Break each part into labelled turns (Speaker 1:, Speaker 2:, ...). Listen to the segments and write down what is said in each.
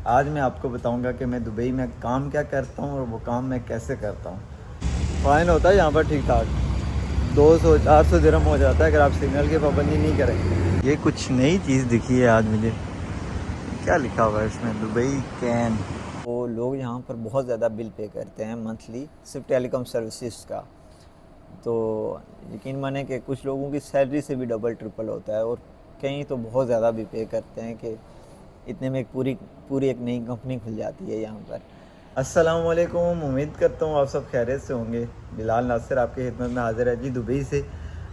Speaker 1: आज मैं आपको बताऊंगा कि मैं दुबई में काम क्या करता हूँ और वो काम मैं कैसे करता हूँ। फ़ाइन होता है यहाँ पर ठीक ठाक 200-400 दिरहम हो जाता है अगर आप सिग्नल की पाबंदी नहीं करें। ये कुछ नई चीज़ दिखी है आज मुझे, क्या लिखा हुआ है इसमें, दुबई कैन। वो लोग यहाँ पर बहुत ज़्यादा बिल पे करते हैं मंथली सिर्फ टेलीकॉम सर्विसेज का। तो यकीन माने कि कुछ लोगों की सैलरी से भी डबल ट्रिपल होता है और कहीं तो बहुत ज़्यादा भी पे करते हैं कि इतने में एक पूरी पूरी एक नई कंपनी खुल जाती है यहाँ पर। अस्सलाम वालेकुम, उम्मीद करता हूँ आप सब खैरियत से होंगे। बिलाल नासिर आपकी खिदमत में हाज़िर है जी दुबई से।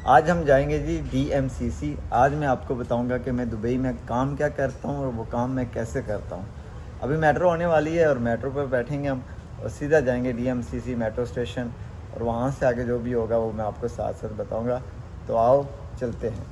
Speaker 1: आज हम जाएंगे जी DMCC। आज मैं आपको बताऊंगा कि मैं दुबई में काम क्या करता हूँ और वो काम मैं कैसे करता हूँ। अभी मेट्रो होने वाली है और मेट्रो पर बैठेंगे हम और सीधा जाएंगे DMCC मेट्रो स्टेशन, और वहाँ से आगे जो भी होगा वो मैं आपको साथ साथ बताऊँगा। तो आओ चलते हैं।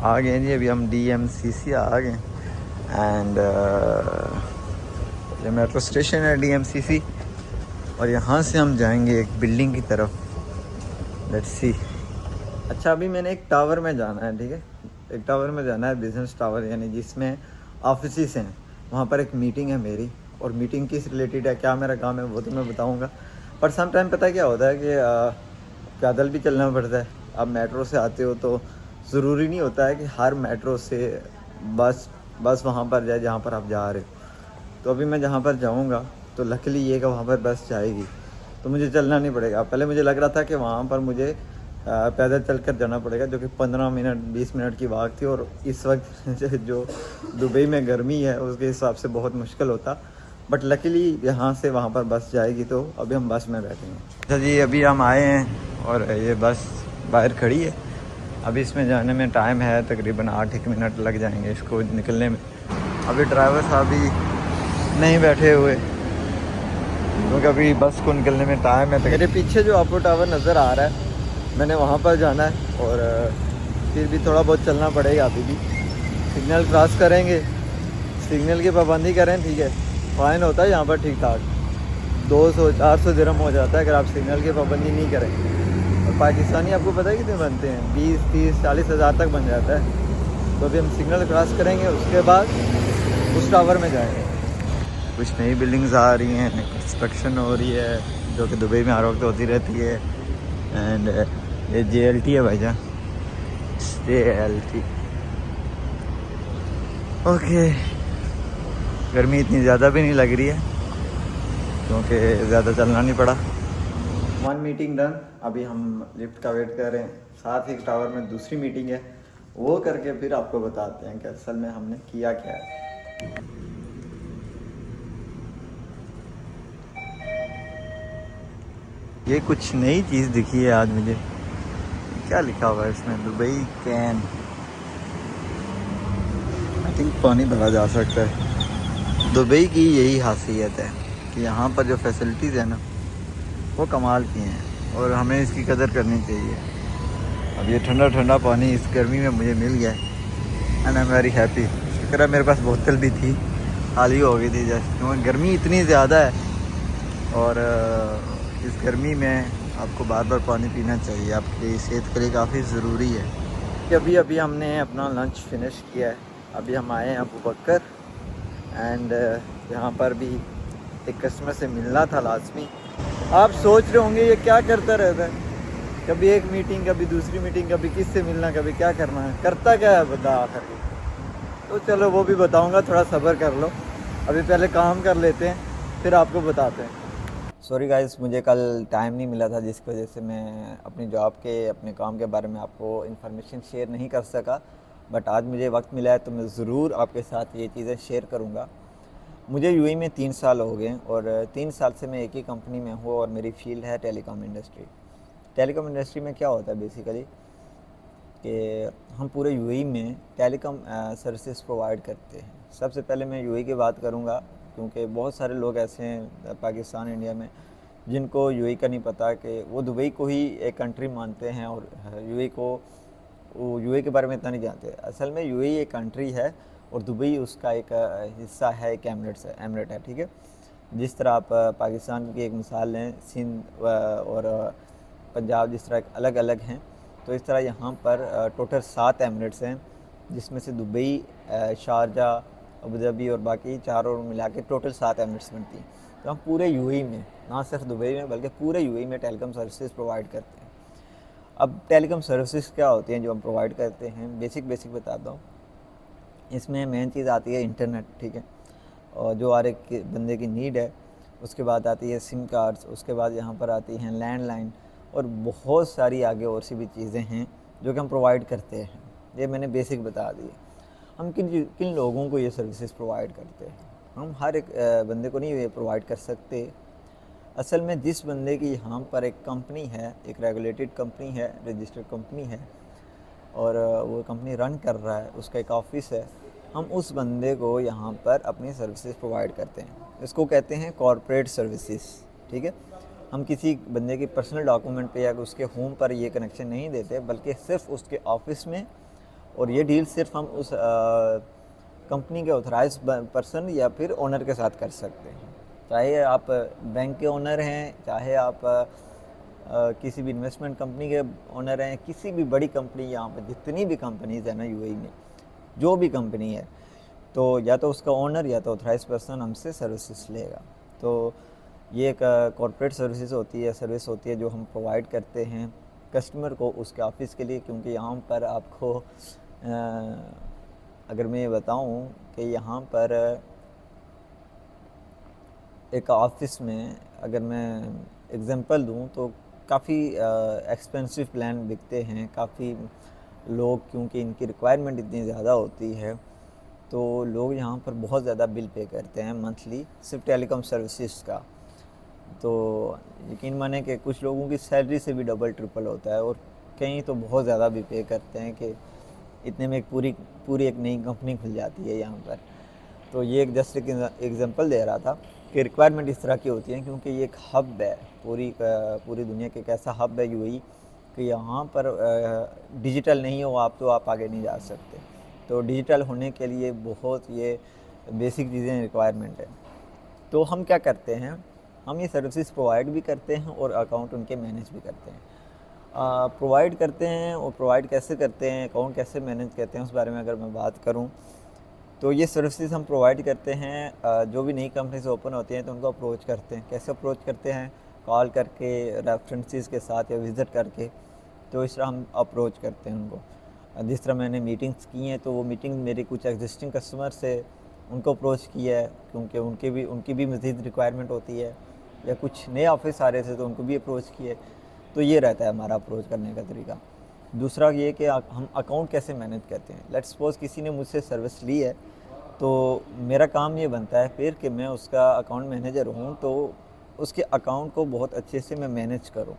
Speaker 1: आ गए जी, अभी हम DMCC आ गए एंड ये मेट्रो स्टेशन है DMCC, और यहाँ से हम जाएंगे एक बिल्डिंग की तरफ। Let's see. अच्छा, अभी मैंने एक टावर में जाना है, ठीक है, एक टावर में जाना है, बिजनेस टावर, यानी जिसमें ऑफिस हैं। वहाँ पर एक मीटिंग है मेरी, और मीटिंग किस रिलेटेड है, क्या मेरा काम है, वो तो मैं बताऊँगा। पर सम टाइम पता है क्या होता है कि पैदल भी चलना पड़ता है। आप मेट्रो से आते हो तो ज़रूरी नहीं होता है कि हर मेट्रो से बस वहाँ पर जाए जहाँ पर आप जा रहे हो। तो अभी मैं जहाँ पर जाऊँगा तो लकीली ये कि वहाँ पर बस जाएगी, तो मुझे चलना नहीं पड़ेगा। पहले मुझे लग रहा था कि वहाँ पर मुझे पैदल चल कर जाना पड़ेगा, जो कि 15 मिनट 20 मिनट की बात थी, और इस वक्त जो दुबई में गर्मी है उसके हिसाब से बहुत मुश्किल होता। बट लकीली यहाँ से वहाँ पर बस जाएगी, तो अभी हम बस में बैठेंगे। अच्छा जी, अभी हम आए हैं और ये बस बाहर खड़ी है। अभी इसमें जाने में टाइम है, तकरीबन 8 मिनट लग जाएंगे इसको निकलने में। अभी ड्राइवर साहब भी नहीं बैठे हुए, क्योंकि अभी बस को निकलने में टाइम है। मेरे पीछे जो आपको टावर नज़र आ रहा है, मैंने वहाँ पर जाना है, और फिर भी थोड़ा बहुत चलना पड़ेगा। अभी भी सिग्नल क्रॉस करेंगे, सिग्नल की पाबंदी करें, ठीक है, फ़ाइन होता है यहाँ पर ठीक ठाक 200-400 दिरहम हो जाता है अगर आप सिग्नल की पाबंदी नहीं करें। और पाकिस्तानी आपको पता है कितने बनते हैं, 20-30-40 हज़ार तक बन जाता है। तो अभी हम सिग्नल क्रॉस करेंगे, उसके बाद उस टावर में जाएंगे। कुछ नई बिल्डिंग्स आ रही हैं, कंस्ट्रक्शन हो रही है, जो कि दुबई में हर वक्त होती रहती है। एंड ये JLT है भाईजान, JLT। ओके, गर्मी इतनी ज़्यादा भी नहीं लग रही है क्योंकि ज़्यादा चलना नहीं पड़ा। 1 मीटिंग डन। अभी हम लिफ्ट का वेट कर रहे हैं, साथ ही टावर में दूसरी मीटिंग है, वो करके फिर आपको बताते हैं कि असल में हमने किया क्या है। ये कुछ नई चीज़ दिखी है आज मुझे, क्या लिखा हुआ है इसमें, दुबई कैन। आई थिंक पानी भरा जा सकता है। दुबई की यही खासियत है कि यहाँ पर जो फैसिलिटीज़ है ना, वो कमाल की हैं, और हमें इसकी कदर करनी चाहिए। अब ये ठंडा ठंडा पानी इस गर्मी में मुझे मिल गया है, and I am very happy. शुक्र है मेरे पास बोतल भी थी, खाली हो गई थी जस्ट, क्योंकि गर्मी इतनी ज़्यादा है, और इस गर्मी में आपको बार बार पानी पीना चाहिए, आपकी सेहत के लिए काफ़ी ज़रूरी है। अभी अभी हमने अपना लंच फिनिश किया है, अभी हम आए हैं अबू बकर, एंड यहाँ पर भी एक कस्टमर से मिलना था लाजमी। आप सोच रहे होंगे ये क्या करता रहता है, कभी एक मीटिंग, कभी दूसरी मीटिंग, कभी किससे मिलना, कभी क्या करना है, करता क्या है बता आखिर। तो चलो वो भी बताऊंगा, थोड़ा सब्र कर लो। अभी पहले काम कर लेते हैं, फिर आपको बताते हैं। सॉरी गाइस, मुझे कल टाइम नहीं मिला था, जिसकी वजह से मैं अपनी जॉब के, अपने काम के बारे में आपको इन्फॉर्मेशन शेयर नहीं कर सका। बट आज मुझे वक्त मिला है तो मैं ज़रूर आपके साथ ये चीज़ें शेयर करूँगा। मुझे यूएई में 3 साल हो गए, और 3 साल से मैं एक ही कंपनी में हूँ, और मेरी फील्ड है टेलीकॉम इंडस्ट्री। टेलीकॉम इंडस्ट्री में क्या होता है बेसिकली कि हम पूरे यूएई में टेलीकॉम सर्विसेज प्रोवाइड करते हैं। सबसे पहले मैं यूएई की बात करूँगा, क्योंकि बहुत सारे लोग ऐसे हैं पाकिस्तान, इंडिया में, जिनको यूएई का नहीं पता कि वो दुबई को ही एक कंट्री मानते हैं, और यूएई के बारे में इतना नहीं जानते। असल में यूएई एक कंट्री है और दुबई उसका एक हिस्सा है, एक एमिरेट है, ठीक है। जिस तरह आप पाकिस्तान की एक मिसाल लें, सिंध और पंजाब जिस तरह अलग अलग हैं, तो इस तरह यहाँ पर टोटल 7 एमिरेट्स हैं, जिसमें से दुबई, शारजा, अबू धाबी और बाकी चारों मिला के टोटल 7 एमिरेट्स बनती हैं। तो हम पूरे यूएई में, ना सिर्फ दुबई में बल्कि पूरे यूएई में टेलीकॉम सर्विसेज प्रोवाइड करते हैं। अब टेलीकॉम सर्विसेज क्या होती हैं जो हम प्रोवाइड करते हैं, बेसिक बताता हूँ। इसमें मेन चीज़ आती है इंटरनेट, ठीक है, और जो हर एक बंदे की नीड है। उसके बाद आती है सिम कार्ड्स, उसके बाद यहाँ पर आती हैं लैंडलाइन, और बहुत सारी आगे और सी भी चीज़ें हैं जो कि हम प्रोवाइड करते हैं। ये मैंने बेसिक बता दी। हम किन किन लोगों को ये सर्विसेज प्रोवाइड करते हैं, हम हर एक बंदे को नहीं ये प्रोवाइड कर सकते। असल में जिस बंदे की यहाँ पर एक कंपनी है, एक रेगुलेटेड कंपनी है, रजिस्टर्ड कंपनी है, और वो कंपनी रन कर रहा है, उसका एक ऑफिस है, हम उस बंदे को यहाँ पर अपनी सर्विसेज प्रोवाइड करते हैं। इसको कहते हैं कॉर्पोरेट सर्विसेज, ठीक है। हम किसी बंदे के पर्सनल डॉक्यूमेंट पे या उसके होम पर ये कनेक्शन नहीं देते, बल्कि सिर्फ उसके ऑफिस में, और ये डील सिर्फ हम उस कंपनी के ऑथराइज पर्सन या फिर ओनर के साथ कर सकते हैं। चाहे आप बैंक के ओनर हैं, चाहे आप किसी भी इन्वेस्टमेंट कंपनी के ओनर हैं, किसी भी बड़ी कंपनी, यहाँ पर जितनी भी कंपनीज़ है ना यूएई में, जो भी कंपनी है, तो या तो उसका ओनर या तो ऑथराइज पर्सन हमसे सर्विसेज लेगा। तो ये एक कॉर्पोरेट सर्विस होती है जो हम प्रोवाइड करते हैं कस्टमर को उसके ऑफिस के लिए। क्योंकि यहाँ पर आपको अगर मैं ये बताऊँ कि यहाँ पर एक ऑफिस में अगर मैं एग्जांपल दूँ तो काफ़ी एक्सपेंसिव प्लान बिकते हैं। काफ़ी लोग, क्योंकि इनकी रिक्वायरमेंट इतनी ज़्यादा होती है, तो लोग यहाँ पर बहुत ज़्यादा बिल पे करते हैं मंथली, सिर्फ टेलीकॉम सर्विसेज का। तो यकीन माने कि कुछ लोगों की सैलरी से भी डबल ट्रिपल होता है, और कई तो बहुत ज़्यादा भी पे करते हैं कि इतने में एक पूरी एक नई कंपनी खुल जाती है यहाँ पर। तो ये एक जस्ट एक एग्जांपल दे रहा था कि रिक्वायरमेंट इस तरह की होती है, क्योंकि ये एक हब है, पूरी दुनिया के एक ऐसा हब है यूएई कि यहाँ पर डिजिटल नहीं हो आप तो आप आगे नहीं जा सकते। तो डिजिटल होने के लिए बहुत ये बेसिक चीज़ें रिक्वायरमेंट है। तो हम क्या करते हैं, हम ये सर्विसेज प्रोवाइड भी करते हैं और अकाउंट उनके मैनेज भी करते हैं। प्रोवाइड करते हैं, और प्रोवाइड कैसे करते हैं, अकाउंट कैसे मैनेज करते हैं, उस बारे में अगर मैं बात करूं तो ये सर्विसेज हम प्रोवाइड करते हैं। जो भी नई कंपनीज ओपन होती हैं तो उनको अप्रोच करते हैं। कैसे अप्रोच करते हैं, कॉल करके, रेफरेंसेस के साथ या विज़िट करके। तो इस तरह हम अप्रोच करते हैं उनको। जिस तरह मैंने मीटिंग्स की हैं, तो वो मीटिंग मेरे कुछ एग्जिस्टिंग कस्टमर से उनको अप्रोच किया है, क्योंकि उनकी भी मज़ीद रिक्वायरमेंट होती है, या कुछ नए ऑफिस आ रहे थे तो उनको भी अप्रोच किए। तो ये रहता है हमारा अप्रोच करने का तरीका। दूसरा ये कि हम अकाउंट कैसे मैनेज करते हैं। लेट्स सपोज़ किसी ने मुझसे सर्विस ली है, तो मेरा काम ये बनता है फिर कि मैं उसका अकाउंट मैनेजर हूँ, तो उसके अकाउंट को बहुत अच्छे से मैं मैनेज करूँ।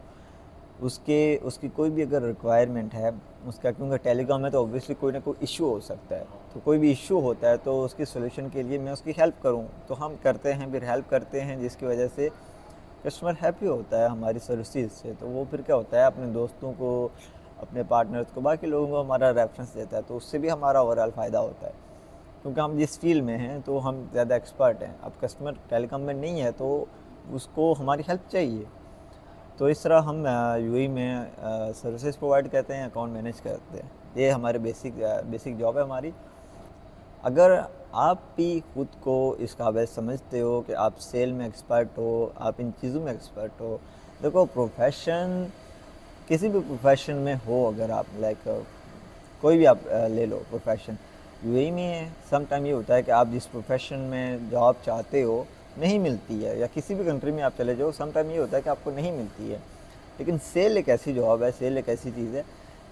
Speaker 1: उसकी कोई भी अगर रिक्वायरमेंट है उसका, क्योंकि टेलीकॉम में तो ऑब्वियसली कोई ना कोई इशू हो सकता है, तो कोई भी इशू होता है तो उसकी सोल्यूशन के लिए मैं उसकी हेल्प करूँ, तो हम करते हैं, फिर हेल्प करते हैं, जिसकी वजह से कस्टमर हैप्पी होता है हमारी सर्विसेज से। तो वो फिर क्या होता है, अपने दोस्तों को, अपने पार्टनर्स को, बाकी लोगों को हमारा रेफरेंस देता है, तो उससे भी हमारा ओवरऑल फ़ायदा होता है। क्योंकि हम जिस फील्ड में हैं तो हम ज़्यादा एक्सपर्ट हैं। अब कस्टमर टेलीकॉम में नहीं है तो उसको हमारी हेल्प चाहिए। तो इस तरह हम यूएई में सर्विसेज प्रोवाइड करते हैं, अकाउंट मैनेज करते हैं। ये हमारे बेसिक जॉब है हमारी। अगर आप भी खुद को इस काबिल समझते हो कि आप सेल में एक्सपर्ट हो, आप इन चीज़ों में एक्सपर्ट हो, देखो प्रोफेशन किसी भी प्रोफेशन में हो, अगर आप कोई भी आप ले लो प्रोफेशन, यूएई में सम टाइम ये होता है कि आप जिस प्रोफेशन में जॉब चाहते हो नहीं मिलती है, या किसी भी कंट्री में आप चले जाओ सम टाइम ये होता है कि आपको नहीं मिलती है। लेकिन सेल एक ऐसी जॉब है, सेल एक ऐसी चीज़ है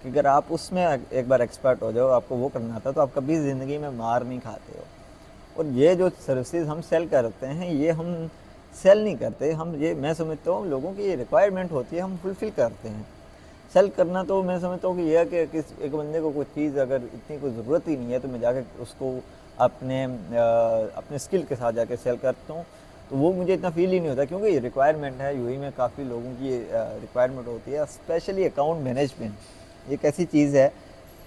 Speaker 1: कि अगर आप उसमें एक बार एक्सपर्ट हो जाओ, आपको वो करना आता है, तो आप कभी ज़िंदगी में मार नहीं खाते हो। और ये जो सर्विसेज हम सेल करते हैं, ये हम सेल नहीं करते, मैं समझता हूँ लोगों की ये रिक्वायरमेंट होती है, हम फुलफ़िल करते हैं। सेल करना तो मैं समझता हूँ कि यह है कि एक बंदे को कोई चीज़ अगर इतनी कोई ज़रूरत ही नहीं है, तो मैं जाके उसको अपने स्किल के साथ जाके सेल करता हूँ, तो वो मुझे इतना फील ही नहीं होता। क्योंकि ये रिक्वायरमेंट है, यूएई में काफ़ी लोगों की रिक्वायरमेंट होती है, स्पेशली अकाउंट मैनेजमेंट। एक ऐसी चीज़ है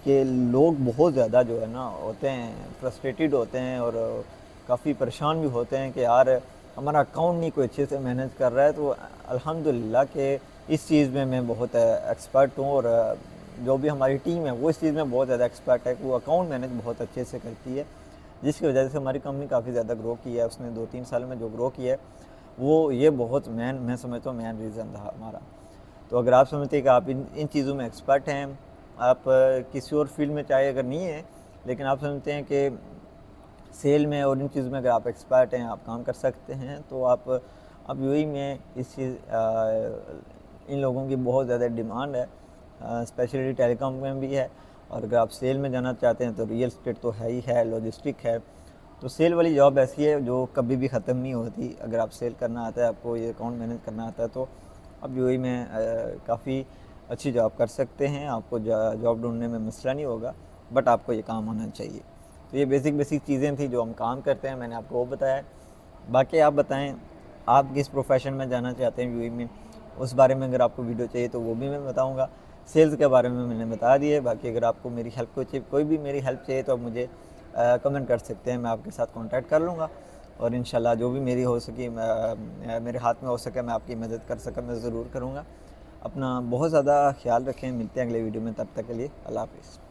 Speaker 1: कि लोग बहुत ज़्यादा जो है ना होते हैं, फ्रस्ट्रेटेड होते हैं, और काफ़ी परेशान भी होते हैं कि यार हमारा अकाउंट नहीं कोई अच्छे से मैनेज कर रहा है, तो अल्हम्दुलिल्लाह कि इस चीज़ में मैं बहुत एक्सपर्ट हूँ, और जो भी हमारी टीम है वो इस चीज़ में बहुत ज़्यादा एक्सपर्ट है, वो अकाउंट मैनेज बहुत अच्छे से करती है, जिसकी वजह से हमारी कंपनी काफ़ी ज़्यादा ग्रो की है। उसने 2-3 साल में जो ग्रो किया है वो ये बहुत मैं समझता हूँ मेन रीज़न रहा हमारा। तो अगर आप समझते हैं कि आप इन चीज़ों में एक्सपर्ट हैं, आप किसी और फील्ड में चाहे अगर नहीं है, लेकिन आप समझते हैं कि सेल में और इन चीज़ों में अगर आप एक्सपर्ट हैं, आप काम कर सकते हैं, तो आप यूएई में इस चीज़ इन लोगों की बहुत ज़्यादा डिमांड है, स्पेशली टेलीकॉम में भी है। और अगर आप सेल में जाना चाहते हैं तो रियल एस्टेट तो है ही है, लॉजिस्टिक है। तो सेल वाली जॉब ऐसी है जो कभी भी ख़त्म नहीं होती। अगर आप सेल करना आता है, आपको ये अकाउंट मैनेज करना आता है, तो आप यूएई में काफ़ी अच्छी जॉब कर सकते हैं। आपको जॉब ढूंढने में मसला नहीं होगा, बट आपको ये काम आना चाहिए। तो ये बेसिक चीज़ें थी जो हम काम करते हैं, मैंने आपको वो बताया। बाकी आप बताएं आप किस प्रोफेशन में जाना चाहते हैं यूएई में, उस बारे में अगर आपको वीडियो चाहिए तो वो भी मैं बताऊंगा। सेल्स के बारे में मैंने बता दिए। बाकी अगर आपको मेरी हेल्प कोई भी मेरी हेल्प चाहिए तो आप मुझे कमेंट कर सकते हैं, मैं आपके साथ कांटेक्ट कर लूँगा, और इंशाल्लाह जो भी मेरी हो सके मेरे हाथ में हो सके मैं आपकी मदद कर सका मैं ज़रूर करूँगा। अपना बहुत ज़्यादा ख्याल रखें, मिलते हैं अगले वीडियो में, तब तक के लिए अल्लाह हाफ़िज़।